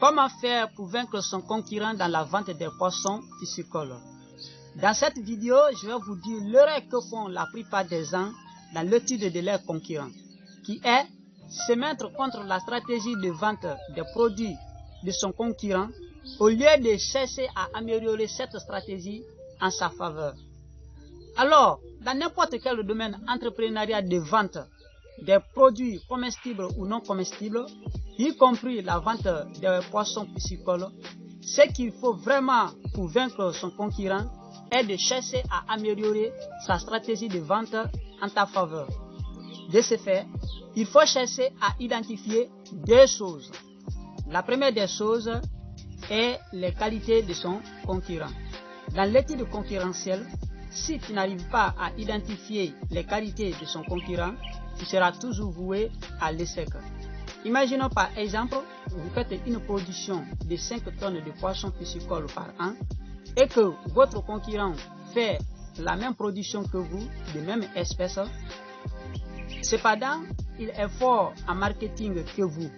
Comment faire pour vaincre son concurrent dans la vente des poissons piscicoles? Dans cette vidéo, je vais vous dire l'erreur que font la plupart des gens dans l'étude de leurs concurrents, qui est se mettre contre la stratégie de vente des produits de son concurrent au lieu de chercher à améliorer cette stratégie en sa faveur. Alors, dans n'importe quel domaine entrepreneurial de vente des produits comestibles ou non comestibles, y compris la vente des poissons piscicoles, ce qu'il faut vraiment pour vaincre son concurrent est de chercher à améliorer sa stratégie de vente en ta faveur. De ce fait, il faut chercher à identifier deux choses. La première des choses est les qualités de son concurrent. Dans l'étude concurrentielle, si tu n'arrives pas à identifier les qualités de son concurrent, tu seras toujours voué à l'échec. Imaginons par exemple, vous faites une production de 5 tonnes de poissons piscicoles par an et que votre concurrent fait la même production que vous, de même espèce. Cependant, il est fort en marketing que vous.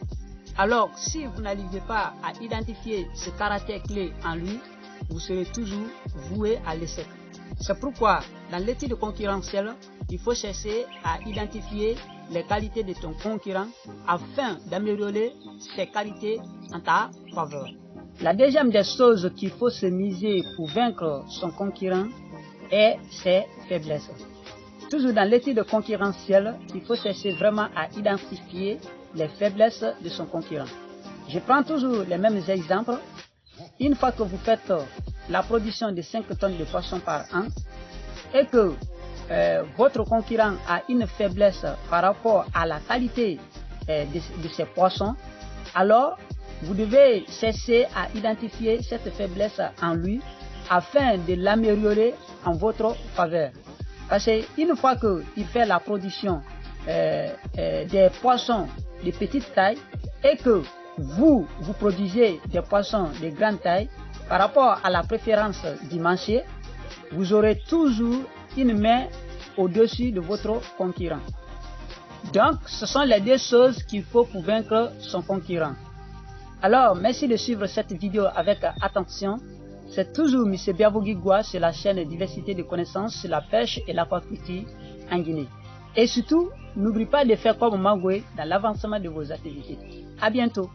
Alors, si vous n'arrivez pas à identifier ce caractère clé en lui, vous serez toujours voué à l'échec. C'est pourquoi, dans l'étude concurrentielle, il faut chercher à identifier les qualités de ton concurrent afin d'améliorer ses qualités en ta faveur. La deuxième des choses qu'il faut se miser pour vaincre son concurrent est ses faiblesses. Toujours dans l'étude concurrentielle, il faut chercher vraiment à identifier les faiblesses de son concurrent. Je prends toujours les mêmes exemples. Une fois que vous faites la production de 5 tonnes de poissons par an et que votre concurrent a une faiblesse par rapport à la qualité de ces poissons, alors vous devez chercher à identifier cette faiblesse en lui afin de l'améliorer en votre faveur. Parce qu'une fois qu'il fait la production des poissons de petite taille et que vous produisez des poissons de grande taille, par rapport à la préférence du marché, vous aurez toujours une main au-dessus de votre concurrent. Donc, ce sont les deux choses qu'il faut pour vaincre son concurrent. Alors, merci de suivre cette vidéo avec attention. C'est toujours M. Biavogui-Goua sur la chaîne Diversité de connaissances sur la pêche et l'aquaculture en Guinée. Et surtout, n'oubliez pas de faire comme Magoué dans l'avancement de vos activités. À bientôt.